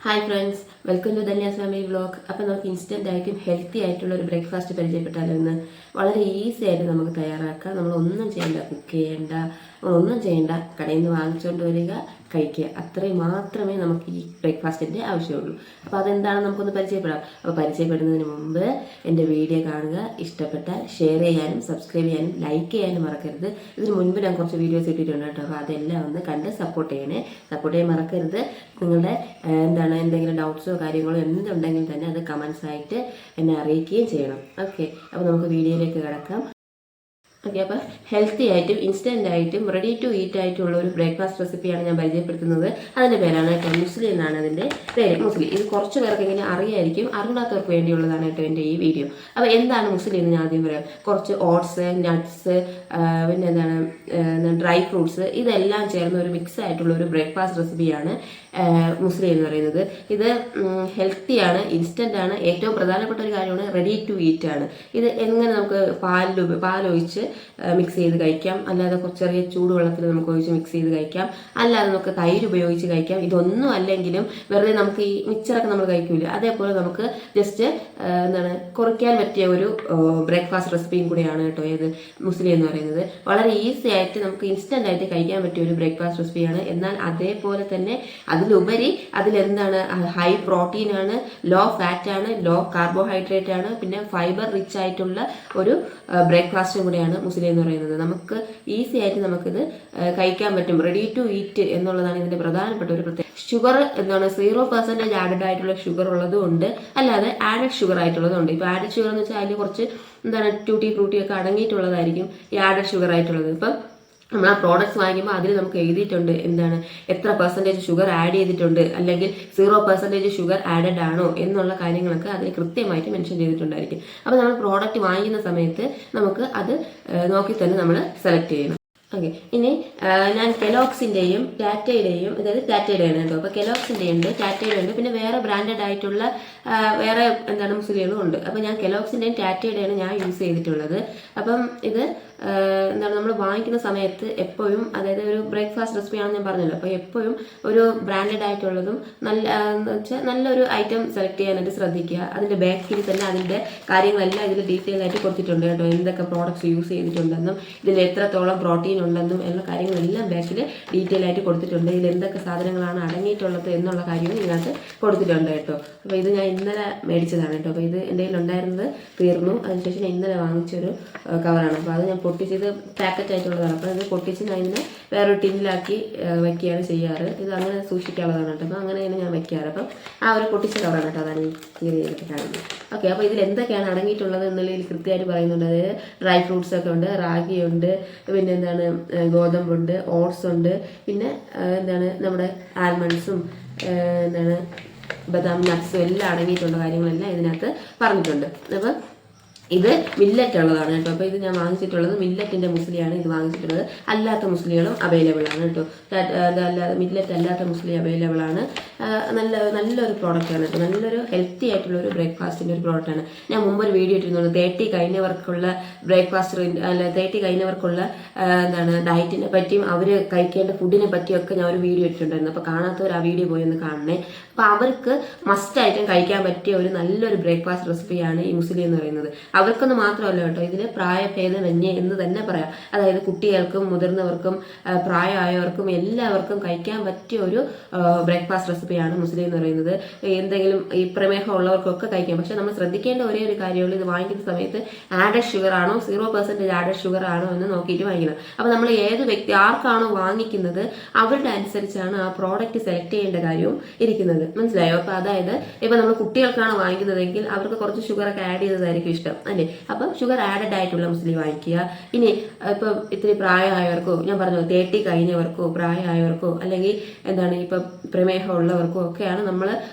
Hi friends, welcome to Dhanya's family vlog. അപ്പോൾ നമുക്ക് instant ആയിട്ടും ഹെൽത്തി ആയിട്ടുള്ള ഒരു ബ്രേക്ക്ഫാസ്റ്റ് പരിചയപ്പെട്ടാലോ എന്ന്. വളരെ ഈസി ആയിട്ട് നമുക്ക് തയ്യാറാക്കാം. നമ്മളൊന്നും ചെയ്യേണ്ട, കുക്ക് ചെയ്യേണ്ട, നമ്മളൊന്നും ചെയ്യേണ്ട, കടയിൽ നിന്ന് വാങ്ങിച്ചുകൊണ്ട് വരിക, കഴിക്കുക. അത്രയും മാത്രമേ നമുക്ക് ഈ ബ്രേക്ക്ഫാസ്റ്റിൻ്റെ ആവശ്യമുള്ളൂ. അപ്പോൾ അതെന്താണെന്ന് നമുക്കൊന്ന് പരിചയപ്പെടാം. അപ്പോൾ പരിചയപ്പെടുന്നതിന് മുമ്പ് എൻ്റെ വീഡിയോ കാണുക, ഇഷ്ടപ്പെട്ടാൽ ഷെയർ ചെയ്യാനും സബ്സ്ക്രൈബ് ചെയ്യാനും ലൈക്ക് ചെയ്യാനും മറക്കരുത്. ഇതിന് മുൻപ് ഞാൻ കുറച്ച് വീഡിയോസ് ഇട്ടിട്ടുണ്ട് കേട്ടോ. അപ്പോൾ അതെല്ലാം ഒന്ന് കണ്ട് സപ്പോർട്ട് ചെയ്യണേ. സപ്പോർട്ട് ചെയ്യാൻ മറക്കരുത്. നിങ്ങളുടെ എന്തെങ്കിലും ഡൗട്ട്സോ കാര്യങ്ങളോ എന്തുണ്ടെങ്കിൽ തന്നെ അത് കമൻസ് ആയിട്ട് എന്നെ അറിയിക്കുകയും ചെയ്യണം. ഓക്കെ, അപ്പോൾ നമുക്ക് വീഡിയോയിലേക്ക് കിടക്കാം. ഓക്കെ, അപ്പോൾ ഹെൽത്തി ആയിട്ടും ഇൻസ്റ്റൻ്റ് ആയിട്ടും റെഡി ടു ഈറ്റ് ആയിട്ടുള്ള ഒരു ബ്രേക്ക്ഫാസ്റ്റ് റെസിപ്പിയാണ് ഞാൻ പരിചയപ്പെടുത്തുന്നത്. അതിൻ്റെ പേരാണ് കേട്ടോ മുസ്ലി എന്നാണ് അതിൻ്റെ പേര്. മുസ്ലി ഇത് കുറച്ച് പേർക്കെങ്കിലും അറിയായിരിക്കും, അറിയാത്തവർക്ക് വേണ്ടിയുള്ളതാണ് കേട്ടോ എൻ്റെ ഈ വീഡിയോ. അപ്പോൾ എന്താണ് മുസ്ലി എന്ന് ഞാൻ ആദ്യം പറയാം. കുറച്ച് ഓട്സ്, നട്ട്സ്, പിന്നെ ഡ്രൈ ഫ്രൂട്ട്സ്, ഇതെല്ലാം ചേർന്ന ഒരു മിക്സ് ആയിട്ടുള്ള ഒരു ബ്രേക്ക്ഫാസ്റ്റ് റെസിപ്പിയാണ് മുസ്ലി എന്ന് പറയുന്നത്. ഇത് ഹെൽത്തിയാണ്, ഇൻസ്റ്റൻ്റ് ആണ്. ഏറ്റവും പ്രധാനപ്പെട്ട ഒരു കാര്യമാണ് റെഡി ടു ഈറ്റ് ആണ്. ഇത് എങ്ങനെ നമുക്ക് പാലൊഴിച്ച് മിക്സ് ചെയ്ത് കഴിക്കാം, അല്ലാതെ ചെറിയ ചൂടുവെള്ളത്തിൽ നമുക്ക് ഒഴിച്ച് മിക്സ് ചെയ്ത് കഴിക്കാം, അല്ലാതെ നമുക്ക് തൈര് ഉപയോഗിച്ച് കഴിക്കാം. ഇതൊന്നും അല്ലെങ്കിലും വെറുതെ നമുക്ക് ഈ മിക്സറൊക്കെ നമ്മൾ കഴിക്കില്ല, അതേപോലെ നമുക്ക് ജസ്റ്റ് കുറയ്ക്കാൻ പറ്റിയ ഒരു ബ്രേക്ക്ഫാസ്റ്റ് റെസിപ്പിയും കൂടിയാണ് കേട്ടോ ഇത് മുസ്ലി എന്ന് പറയുന്നത്. വളരെ ഈസി ആയിട്ട് നമുക്ക് ഇൻസ്റ്റൻ്റ് ആയിട്ട് കഴിക്കാൻ പറ്റിയ ഒരു ബ്രേക്ക്ഫാസ്റ്റ് റെസിപ്പിയാണ്. എന്നാൽ അതേപോലെ തന്നെ അതിലുപരി അതിലെന്താണ് ഹൈ പ്രോട്ടീൻ ആണ്, ലോ ഫാറ്റ് ആണ്, ലോ കാർബോഹൈഡ്രേറ്റ് ആണ്, പിന്നെ ഫൈബർ റിച്ച് ആയിട്ടുള്ള ഒരു ബ്രേക്ക്ഫാസ്റ്റും കൂടെയാണ് മുസ്ലി എന്ന് പറയുന്നത്. നമുക്ക് ഈസി ആയിട്ട് നമുക്കിത് കഴിക്കാൻ പറ്റും. റെഡി ടു ഈറ്റ് എന്നുള്ളതാണ് ഇതിന്റെ പ്രധാനപ്പെട്ട ഒരു പ്രത്യേകത. ഷുഗർ 0% ആഡഡ് ആയിട്ടുള്ള ഷുഗർ ഉള്ളതും ഉണ്ട്, അല്ലാതെ ആഡഡ് ഷുഗർ ആയിട്ടുള്ളതും ഉണ്ട്. ഇപ്പൊ ആഡഡ് ഷുഗർ എന്ന് വെച്ചാൽ അതിൽ കുറച്ച് ട്യൂട്ടി ഫ്രൂട്ടി ഒക്കെ അടങ്ങിയിട്ടുള്ളതായിരിക്കും ഈ ആഡഡ് ഷുഗർ ആയിട്ടുള്ളത്. ഇപ്പം നമ്മൾ ആ പ്രോഡക്ട്സ് വാങ്ങിക്കുമ്പോൾ അതിൽ നമുക്ക് എഴുതിയിട്ടുണ്ട് എത്ര പെർസെൻറ്റേജ് ഷുഗർ ആഡ് ചെയ്തിട്ടുണ്ട്, അല്ലെങ്കിൽ 0% ഷുഗർ ആഡഡ് ആണോ എന്നുള്ള കാര്യങ്ങളൊക്കെ അതിൽ കൃത്യമായിട്ട് മെൻഷൻ ചെയ്തിട്ടുണ്ടായിരിക്കും. അപ്പോൾ നമ്മൾ പ്രോഡക്റ്റ് വാങ്ങിക്കുന്ന സമയത്ത് നമുക്ക് അത് നോക്കി തന്നെ നമ്മൾ സെലക്ട് ചെയ്യണം. ഓക്കെ, ഇനി ഞാൻ കെലോക്സിൻ്റെയും ടാറ്റയുടെയും, അതായത് ടാറ്റയുടെയാണ് കേട്ടോ. അപ്പോൾ കെലോക്സിൻ്റെ ഉണ്ട്, ടാറ്റയുടെ ഉണ്ട്, പിന്നെ വേറെ ബ്രാൻഡഡ് ആയിട്ടുള്ള വേറെ മുസ്ലികളും ഉണ്ട്. അപ്പോൾ ഞാൻ കെലോക്സിൻ്റെയും ടാറ്റയുടെയാണ് ഞാൻ യൂസ് ചെയ്തിട്ടുള്ളത്. അപ്പം ഇത് നമ്മൾ വാങ്ങിക്കുന്ന സമയത്ത് എപ്പോഴും, അതായത് ഒരു ബ്രേക്ക്ഫാസ്റ്റ് റെസിപ്പിയാണെന്ന് ഞാൻ പറഞ്ഞല്ലോ, അപ്പോൾ എപ്പോഴും ഒരു ബ്രാൻഡഡ് ആയിട്ടുള്ളതും നല്ലൊരു ഐറ്റം സെലക്ട് ചെയ്യാനായിട്ട് ശ്രദ്ധിക്കുക. അതിൻ്റെ ബാക്കിൽ തന്നെ അതിൻ്റെ കാര്യങ്ങളെല്ലാം ഇതിൽ ഡീറ്റെയിൽ ആയിട്ട് കൊടുത്തിട്ടുണ്ട് കേട്ടോ. എന്തൊക്കെ പ്രോഡക്ട്സ് യൂസ് ചെയ്തിട്ടുണ്ടെന്നും ഇതിൽ എത്രത്തോളം പ്രോട്ടീൻ ഉണ്ടെന്നും എല്ലാ കാര്യങ്ങളെല്ലാം ബാക്കിൽ ഡീറ്റെയിൽ ആയിട്ട് കൊടുത്തിട്ടുണ്ട്. ഇതിൽ എന്തൊക്കെ സാധനങ്ങളാണ് അടങ്ങിയിട്ടുള്ളത് എന്നുള്ള കാര്യവും ഇതിനകത്ത് കൊടുത്തിട്ടുണ്ട് കേട്ടോ. അപ്പോൾ ഇത് ഞാൻ ഇന്നലെ മേടിച്ചതാണ് കേട്ടോ. അപ്പോൾ ഇത് എൻ്റെ കയ്യിൽ ഉണ്ടായിരുന്നത് തീർന്നു. അതിനുശേഷം ഞാൻ ഇന്നലെ വാങ്ങിച്ചൊരു കവറാണ്. അപ്പോൾ അത് ഞാൻ പൊട്ടിച്ചത് പാക്കറ്റ് ആയിട്ടുള്ളതാണ്. അപ്പോൾ ഇത് പൊട്ടിച്ച് ഞാൻ ഇതിനെ വേറൊരു ടിന്നിലാക്കി വയ്ക്കുകയാണ് ചെയ്യാറ്. ഇത് അങ്ങനെ സൂക്ഷിക്കാനുള്ളതാണ് കേട്ടോ. അപ്പോൾ അങ്ങനെയാണ് ഞാൻ വയ്ക്കാറ്. അപ്പം ആ ഒരു പൊട്ടിച്ച കവറാണ് കേട്ടോ, അതാണ് ഈ ചെയ്തിട്ട് കാണുന്നത്. ഓക്കെ, അപ്പോൾ ഇതിൽ എന്തൊക്കെയാണ് അടങ്ങിയിട്ടുള്ളത് എന്നുള്ളതിൽ കൃത്യമായിട്ട് പറയുന്നുണ്ട്. അതായത് ഡ്രൈ ഫ്രൂട്ട്സ് ഒക്കെ ഉണ്ട്, റാഗിയുണ്ട്, പിന്നെ ഗോതമ്പുണ്ട്, ഓട്സ് ഉണ്ട്, പിന്നെ നമ്മുടെ ആൽമണ്ട്സും ബദാം നട്ട്സും എല്ലാം അടങ്ങിയിട്ടുള്ള കാര്യങ്ങളെല്ലാം ഇതിനകത്ത് പറഞ്ഞിട്ടുണ്ട്. അപ്പം ഇത് മില്ലറ്റ് ഉള്ളതാണ് കേട്ടോ. അപ്പോൾ ഇത് ഞാൻ വാങ്ങിച്ചിട്ടുള്ളത് മില്ലറ്റിൻ്റെ മുസ്ലിയാണ് ഇത് വാങ്ങിച്ചിട്ടുള്ളത്. അല്ലാത്ത മുസ്ലികളും അവൈലബിൾ ആണ് കേട്ടോ. അതല്ലാതെ മില്ലറ്റ് അല്ലാത്ത മുസ്ലി അവൈലബിൾ ആണ്. നല്ലൊരു പ്രോഡക്റ്റാണ് കേട്ടോ. നല്ലൊരു ഹെൽത്തി ആയിട്ടുള്ള ഒരു ബ്രേക്ക്ഫാസ്റ്റിൻ്റെ ഒരു പ്രോഡക്റ്റാണ്. ഞാൻ മുമ്പൊരു വീഡിയോ ഇട്ടിരുന്നു 30 കഴിഞ്ഞവർക്കുള്ള ബ്രേക്ക്ഫാസ്റ്റ്, 30 കഴിഞ്ഞവർക്കുള്ള ഡയറ്റിനെ പറ്റിയും അവർ കഴിക്കേണ്ട ഫുഡിനെ പറ്റിയൊക്കെ ഞാൻ ഒരു വീഡിയോ ഇട്ടിട്ടുണ്ടായിരുന്നു. അപ്പോൾ കാണാത്തവർ ആ വീഡിയോ പോയി ഒന്ന് കാണണേ. അപ്പോൾ അവർക്ക് മസ്റ്റായിട്ടും കഴിക്കാൻ പറ്റിയ ഒരു നല്ലൊരു ബ്രേക്ക്ഫാസ്റ്റ് റെസിപ്പിയാണ് ഈ മുസ്ലി എന്ന് പറയുന്നത്. അവർക്കൊന്നും മാത്രമല്ല കേട്ടോ, ഇതിൽ പ്രായഭേദമന്യേ എന്ന് തന്നെ പറയാം. അതായത് കുട്ടികൾക്കും മുതിർന്നവർക്കും പ്രായമായവർക്കും എല്ലാവർക്കും കഴിക്കാൻ പറ്റിയ ഒരു ബ്രേക്ക്ഫാസ്റ്റ് റെസിപ്പിയാണ് മുസ്ലി എന്ന് പറയുന്നത്. എന്തെങ്കിലും ഈ പ്രമേഹം ഉള്ളവർക്കൊക്കെ കഴിക്കാം. പക്ഷെ നമ്മൾ ശ്രദ്ധിക്കേണ്ട ഒരേ ഒരു കാര്യമുള്ളൂ, ഇത് വാങ്ങിക്കുന്ന സമയത്ത് ആഡഡ് ഷുഗർ ആണോ 0% ആഡഡ് ഷുഗർ ആണോ എന്ന് നോക്കിയിട്ട് വാങ്ങിക്കണം. അപ്പോൾ നമ്മൾ ഏത് വ്യക്തി ആർക്കാണോ വാങ്ങിക്കുന്നത് അവരുടെ അനുസരിച്ചാണ് ആ പ്രോഡക്റ്റ് സെലക്ട് ചെയ്യേണ്ട കാര്യവും ഇരിക്കുന്നത്. മനസ്സിലായോ? അപ്പോൾ അതായത് ഇപ്പം നമ്മൾ കുട്ടികൾക്കാണ് വാങ്ങിക്കുന്നതെങ്കിൽ അവർക്ക് കുറച്ച് ഷുഗറൊക്കെ ആഡ് ചെയ്തതായിരിക്കും ഇഷ്ടം അല്ലേ. അപ്പം ഷുഗർ ആഡഡ് ആയിട്ടുള്ള മുസ്ലി വാങ്ങിക്കുക. ഇനി ഇപ്പം ഇത്തിരി പ്രായമായവർക്കോ, ഞാൻ പറഞ്ഞു 30 കഴിഞ്ഞവർക്കോ, പ്രായമായവർക്കോ, അല്ലെങ്കിൽ ഇപ്പം പ്രമേഹം ഉള്ളവർക്കോ ഒക്കെയാണ് നമ്മൾ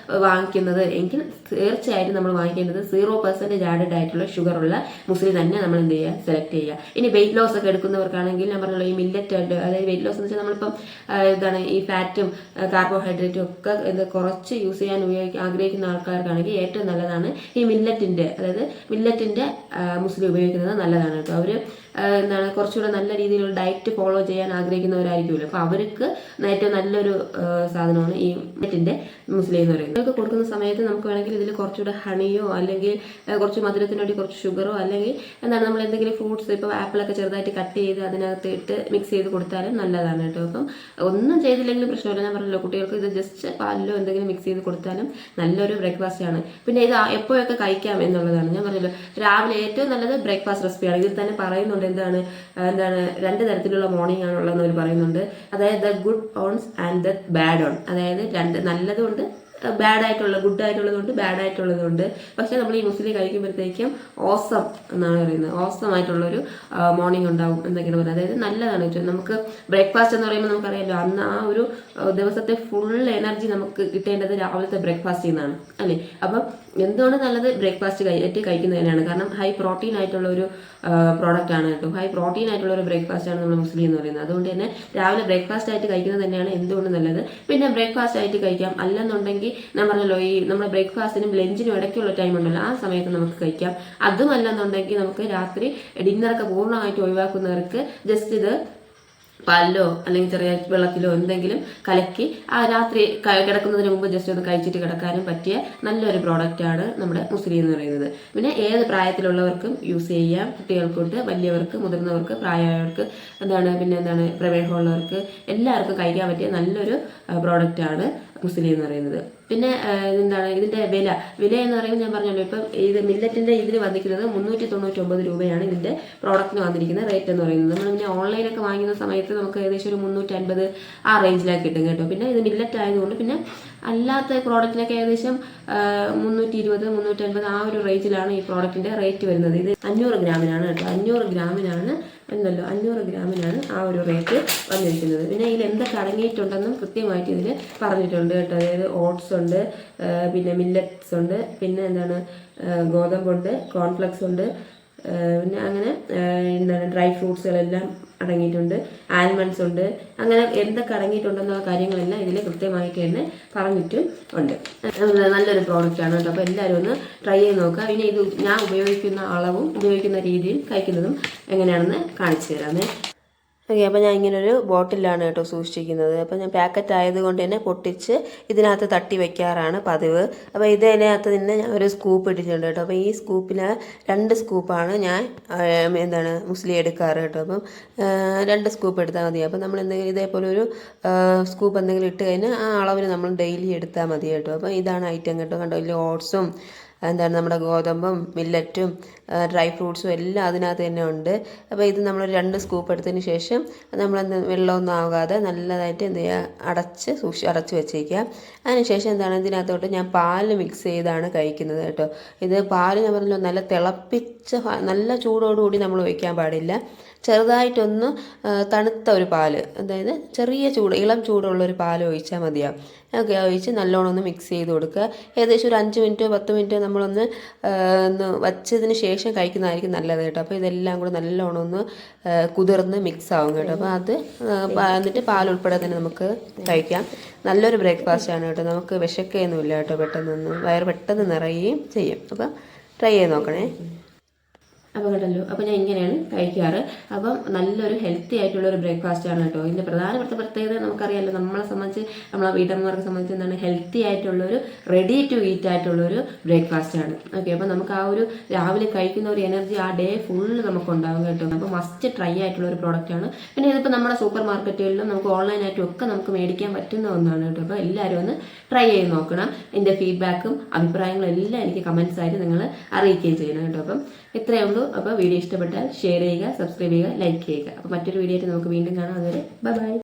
വാങ്ങിക്കുന്നത് എങ്കിൽ തീർച്ചയായിട്ടും നമ്മൾ വാങ്ങിക്കേണ്ടത് 0% ആഡഡ് ആയിട്ടുള്ള ഷുഗർ ഉള്ള മുസ്ലി തന്നെ നമ്മൾ എന്ത് ചെയ്യുക, സെലക്ട് ചെയ്യുക. ഇനി വെയിറ്റ് ലോസ് ഒക്കെ എടുക്കുന്നവർക്കാണെങ്കിൽ ഞാൻ പറഞ്ഞല്ലോ ഈ മില്ലറ്റ്, അതായത് വെയിറ്റ് ലോസ് എന്ന് വെച്ചാൽ നമ്മളിപ്പം ഈ ഫാറ്റും കാർബോഹൈഡ്രേറ്റും ഒക്കെ കുറച്ച് യൂസ് ചെയ്യാൻ ആഗ്രഹിക്കുന്ന ആൾക്കാർക്കാണെങ്കിൽ ഏറ്റവും നല്ലതാണ് ഈ മില്ലറ്റിൻ്റെ മുസ്ലി ഉപയോഗിക്കുന്നത് നല്ലതാണ് കേട്ടോ. അവർ എന്താണ് കുറച്ചുകൂടെ നല്ല രീതിയിലുള്ള ഡയറ്റ് ഫോളോ ചെയ്യാൻ ആഗ്രഹിക്കുന്നവരായിരിക്കുമല്ലോ. അപ്പോൾ അവർക്ക് ഏറ്റവും നല്ലൊരു സാധനമാണ് ഈ നെറ്റിൻ്റെ മുസ്ലി എന്ന് പറയുന്നത്. ഇതൊക്കെ കൊടുക്കുന്ന സമയത്ത് നമുക്ക് വേണമെങ്കിൽ ഇതിൽ കുറച്ചുകൂടെ ഹണിയോ അല്ലെങ്കിൽ കുറച്ച് മധുരത്തിന് വേണ്ടി കുറച്ച് ഷുഗറോ അല്ലെങ്കിൽ എന്താണ് നമ്മൾ എന്തെങ്കിലും ഫ്രൂട്ട്സ് ഇപ്പോൾ ആപ്പിളൊക്കെ ചെറുതായിട്ട് കട്ട് ചെയ്ത് അതിനകത്ത് ഇട്ട് മിക്സ് ചെയ്ത് കൊടുത്താലും നല്ലതാണ് കേട്ടോ. അപ്പം ഒന്നും ചെയ്തില്ലെങ്കിലും പ്രശ്നമില്ല. ഞാൻ പറഞ്ഞല്ലോ, കുട്ടികൾക്ക് ഇത് ജസ്റ്റ് പാലിലോ എന്തെങ്കിലും മിക്സ് ചെയ്ത് കൊടുത്താലും നല്ലൊരു ബ്രേക്ക്ഫാസ്റ്റ് ആണ്. പിന്നെ ഇത് എപ്പോഴൊക്കെ കഴിക്കാം എന്നുള്ളതാണ്. ഞാൻ പറഞ്ഞല്ലോ, രാവിലെ ഏറ്റവും നല്ലത് ബ്രേക്ക്ഫാസ്റ്റ് റെസിപ്പിയാണ്. ഇതിൽ തന്നെ പറയുന്നുണ്ട് എന്താണ് 2 തരത്തിലുള്ള മോർണിംഗ് ആണുള്ളതെന്ന് അവർ പറയുന്നുണ്ട്. അതായത് the good ones and the bad one. അതായത് 2 നല്ലതുകൊണ്ട് ബാഡ് ആയിട്ടുള്ള ഗുഡ് ആയിട്ടുള്ളതുകൊണ്ട് ബാഡ് ആയിട്ടുള്ളതുകൊണ്ട്. പക്ഷെ നമ്മൾ ഈ മുസ്ലി കഴിക്കുമ്പോഴത്തേക്കും ഓസം എന്നാണ് പറയുന്നത്. ഓസം ആയിട്ടുള്ളൊരു മോർണിംഗ് ഉണ്ടാവും എന്നൊക്കെയാണ് പറയുന്നത്. അതായത് നല്ലതാണ് വെച്ചാൽ നമുക്ക് ബ്രേക്ക്ഫാസ്റ്റ് എന്ന് പറയുമ്പോൾ നമുക്കറിയാമല്ലോ, അന്ന് ആ ഒരു ദിവസത്തെ ഫുൾ എനർജി നമുക്ക് കിട്ടേണ്ടത് രാവിലത്തെ ബ്രേക്ക്ഫാസ്റ്റിൽ നിന്നാണ് അല്ലേ. അപ്പം എന്തുകൊണ്ട് നല്ലത് ബ്രേക്ക്ഫാസ്റ്റ് കഴിക്കുന്നത് തന്നെയാണ്. കാരണം ഹൈ പ്രോട്ടീൻ ആയിട്ടുള്ള ഒരു പ്രോഡക്റ്റ് ആണ് കേട്ടോ. ഹൈ പ്രോട്ടീൻ ആയിട്ടുള്ള ഒരു ബ്രേക്ക്ഫാസ്റ്റ് ആണ് നമ്മൾ മുസ്ലിം എന്ന് പറയുന്നത്. അതുകൊണ്ട് തന്നെ രാവിലെ ബ്രേക്ക്ഫാസ്റ്റ് ആയിട്ട് കഴിക്കുന്നത് തന്നെയാണ് എന്തുകൊണ്ട് നല്ലത്. പിന്നെ ബ്രേക്ക്ഫാസ്റ്റ് ആയിട്ട് കഴിക്കാം. അല്ലെന്നുണ്ടെങ്കിൽ ഞാൻ പറഞ്ഞല്ലോ, ഈ നമ്മുടെ ബ്രേക്ക്ഫാസ്റ്റിനും ലഞ്ചിനും ഇടയ്ക്കുള്ള ടൈം ഉണ്ടല്ലോ, ആ സമയത്ത് നമുക്ക് കഴിക്കാം. അതുമല്ലെന്നുണ്ടെങ്കിൽ നമുക്ക് രാത്രി ഡിന്നറൊക്കെ പൂർണ്ണമായിട്ട് ഒഴിവാക്കുന്നവർക്ക് ജസ്റ്റ് ഇത് പാലിലോ അല്ലെങ്കിൽ ചെറിയ വെള്ളത്തിലോ എന്തെങ്കിലും കലക്കി ആ രാത്രി കിടക്കുന്നതിന് മുമ്പ് ജസ്റ്റ് ഒന്ന് കഴിച്ചിട്ട് കിടക്കാനും പറ്റിയ നല്ലൊരു പ്രോഡക്റ്റാണ് നമ്മുടെ മുസ്ലി എന്ന് പറയുന്നത്. പിന്നെ ഏത് പ്രായത്തിലുള്ളവർക്കും യൂസ് ചെയ്യാം. കുട്ടികൾക്കൊട്ട് വലിയവർക്ക്, മുതിർന്നവർക്ക്, പ്രായമായവർക്ക്, പിന്നെ പ്രമേഹമുള്ളവർക്ക് എല്ലാവർക്കും കഴിക്കാൻ പറ്റിയ നല്ലൊരു പ്രോഡക്റ്റാണ് മുസ്ലി എന്ന് പറയുന്നത്. പിന്നെ ഇതിൻ്റെ വില എന്ന് പറയുമ്പോൾ ഞാൻ പറഞ്ഞല്ലോ, ഇപ്പം ഇത് മില്ലറ്റിൻ്റെ ഇതിന് വന്നിരിക്കുന്നത് 399 രൂപയാണ് ഇതിൻ്റെ പ്രോഡക്റ്റിന് വന്നിരിക്കുന്ന റേറ്റ് എന്ന് പറയുന്നത്. നമ്മൾ പിന്നെ ഓൺലൈനൊക്കെ വാങ്ങുന്ന സമയത്ത് നമുക്ക് ഏകദേശം ഒരു 350 ആ റേഞ്ചിലേക്ക് കിട്ടും കേട്ടോ. പിന്നെ ഇത് മില്ലറ്റ് ആയതുകൊണ്ട് പിന്നെ അല്ലാത്ത പ്രോഡക്റ്റിനൊക്കെ ഏകദേശം 320, 350 ആ ഒരു റേഞ്ചിലാണ് ഈ പ്രോഡക്റ്റിൻ്റെ റേറ്റ് വരുന്നത്. ഇത് 500 ഗ്രാമിനാണ് കേട്ടോ. 500 ഗ്രാമിനാണ് എന്നല്ലോ 500 ഗ്രാമിനാണ് ആ ഒരു റേറ്റ് വന്നിരിക്കുന്നത്. പിന്നെ ഇതിൽ എന്തൊക്കെ അടങ്ങിയിട്ടുണ്ടെന്നും കൃത്യമായിട്ട് ഇതിൽ പറഞ്ഞിട്ടുണ്ട് കേട്ടോ. അതായത് ഓട്സ് ഉണ്ട്, പിന്നെ മില്ലറ്റ്സ് ഉണ്ട്, പിന്നെ ഗോതമ്പുണ്ട്, കോൺഫ്ലെക്സ് ഉണ്ട്, പിന്നെ അങ്ങനെ ഡ്രൈ ഫ്രൂട്ട്സുകളെല്ലാം അടങ്ങിയിട്ടുണ്ട്, ആൽമണ്ട്സ് ഉണ്ട്. അങ്ങനെ എന്തൊക്കെ അടങ്ങിയിട്ടുണ്ടെന്നുള്ള കാര്യങ്ങളെല്ലാം ഇതിൽ കൃത്യമായിട്ട് തന്നെ പറഞ്ഞിട്ടും ഉണ്ട്. നല്ലൊരു പ്രോഡക്റ്റാണ് കേട്ടോ. അപ്പോൾ എല്ലാവരും ഒന്ന് ട്രൈ ചെയ്ത് നോക്കുക. പിന്നെ ഇത് ഞാൻ ഉപയോഗിക്കുന്ന അളവും ഉപയോഗിക്കുന്ന രീതിയും കഴിക്കുന്നതും എങ്ങനെയാണെന്ന് കാണിച്ചു തരാമേ. ഓക്കെ, അപ്പോൾ ഞാൻ ഇങ്ങനൊരു ബോട്ടിലാണ് കേട്ടോ സൂക്ഷിക്കുന്നത്. അപ്പോൾ ഞാൻ പാക്കറ്റ് ആയതുകൊണ്ട് തന്നെ പൊട്ടിച്ച് ഇതിനകത്ത് തട്ടി വെക്കാറാണ് പതിവ്. അപ്പോൾ ഇതിനകത്ത് തന്നെ ഞാൻ ഒരു സ്കൂപ്പ് ഇട്ടിട്ടുണ്ട് കേട്ടോ. അപ്പോൾ ഈ സ്കൂപ്പിൽ 2 സ്കൂപ്പാണ് ഞാൻ മുസ്ലി എടുക്കാറ് കേട്ടോ. അപ്പം 2 സ്കൂപ്പ് എടുത്താൽ മതി. അപ്പം നമ്മൾ എന്തെങ്കിലും ഇതേപോലെ ഒരു സ്കൂപ്പ് എന്തെങ്കിലും ഇട്ട് കഴിഞ്ഞാൽ ആ അളവിന് നമ്മൾ ഡെയിലി എടുത്താൽ മതി കേട്ടോ. അപ്പം ഇതാണ് ഐറ്റം കേട്ടോ. കണ്ടോ, ഇതിൽ ഓട്സും നമ്മുടെ ഗോതമ്പും മില്ലറ്റും ഡ്രൈ ഫ്രൂട്ട്സും എല്ലാം അതിനകത്ത് തന്നെ ഉണ്ട്. അപ്പോൾ ഇത് നമ്മൾ 2 സ്കൂപ്പ് എടുത്തതിന് ശേഷം നമ്മൾ വെള്ളമൊന്നും ആകാതെ നല്ലതായിട്ട് അടച്ച് വെച്ചേക്കുക. അതിനുശേഷം ഇതിനകത്തോട്ട് ഞാൻ പാല് മിക്സ് ചെയ്താണ് കഴിക്കുന്നത് കേട്ടോ. ഇത് പാല് ഞാൻ പറഞ്ഞല്ലോ, നല്ല തിളപ്പിച്ച നല്ല ചൂടോടുകൂടി നമ്മൾ ഒഴിക്കാൻ പാടില്ല. ചെറുതായിട്ടൊന്ന് തണുത്ത ഒരു പാല്, അതായത് ചെറിയ ഇളം ചൂടുള്ളൊരു പാല് ഒഴിച്ചാൽ മതിയാവും. ഒക്കെ ഒഴിച്ച് നല്ലോണം ഒന്ന് മിക്സ് ചെയ്ത് കൊടുക്കുക. ഏകദേശം ഒരു 5 മിനിറ്റോ 10 മിനിറ്റോ നമ്മളൊന്ന് വച്ചതിന് ശേഷം കഴിക്കുന്നതായിരിക്കും നല്ലത് കേട്ടോ. അപ്പോൾ ഇതെല്ലാം കൂടെ നല്ലോണം ഒന്ന് കുതിർന്ന് മിക്സ് ആവും കേട്ടോ. അപ്പോൾ അത് എന്നിട്ട് പാലുൾപ്പെടെ തന്നെ നമുക്ക് കഴിക്കാം. നല്ലൊരു ബ്രേക്ക്ഫാസ്റ്റാണ് കേട്ടോ. നമുക്ക് വിശക്കുകയൊന്നുമില്ല കേട്ടോ. വയറ് പെട്ടെന്ന് നിറയുകയും ചെയ്യും. അപ്പോൾ ട്രൈ ചെയ്ത് നോക്കണേ. അപ്പോൾ കേട്ടല്ലോ, അപ്പോൾ ഞാൻ ഇങ്ങനെയാണ് കഴിക്കാറ്. അപ്പം നല്ലൊരു ഹെൽത്തി ആയിട്ടുള്ളൊരു ബ്രേക്ക്ഫാസ്റ്റാണ് കേട്ടോ. ഇതിൻ്റെ പ്രധാനപ്പെട്ട പ്രത്യേകത നമുക്കറിയാമല്ലോ, നമ്മളെ സംബന്ധിച്ച്, നമ്മളെ വീട്ടമ്മമാർക്ക് സംബന്ധിച്ച് ഹെൽത്തി ആയിട്ടുള്ളൊരു റെഡി ടു ഈറ്റ് ആയിട്ടുള്ളൊരു ബ്രേക്ക്ഫാസ്റ്റാണ്. ഓക്കെ, അപ്പോൾ നമുക്ക് ആ ഒരു രാവിലെ കഴിക്കുന്ന ഒരു എനർജി ആ ഡേ ഫുള്ള് നമുക്കുണ്ടാകും കേട്ടോ. അപ്പോൾ മസ്റ്റ് ട്രൈ ആയിട്ടുള്ളൊരു പ്രോഡക്റ്റാണ്. പിന്നെ ഇതിപ്പോൾ നമ്മുടെ സൂപ്പർ മാർക്കറ്റുകളിലും നമുക്ക് ഓൺലൈനായിട്ടും ഒക്കെ നമുക്ക് മേടിക്കാൻ പറ്റുന്ന ഒന്നാണ് കേട്ടോ. അപ്പോൾ എല്ലാവരും ഒന്ന് ട്രൈ ചെയ്ത് നോക്കണം. എൻ്റെ ഫീഡ്ബാക്കും അഭിപ്രായങ്ങളും എല്ലാം എനിക്ക് കമൻസ് ആയിട്ട് നിങ്ങൾ അറിയിക്കുകയും ചെയ്യണം കേട്ടോ. അപ്പം ഇത്രയേ ഉള്ളൂ. അപ്പോൾ വീഡിയോ ഇഷ്ടപ്പെട്ടാൽ ഷെയർ ചെയ്യുക, സബ്സ്ക്രൈബ് ചെയ്യുക, ലൈക്ക് ചെയ്യുക. അപ്പോൾ മറ്റൊരു വീഡിയോ ആയിട്ട് നമുക്ക് വീണ്ടും കാണാം. അതുവരെ ബൈ.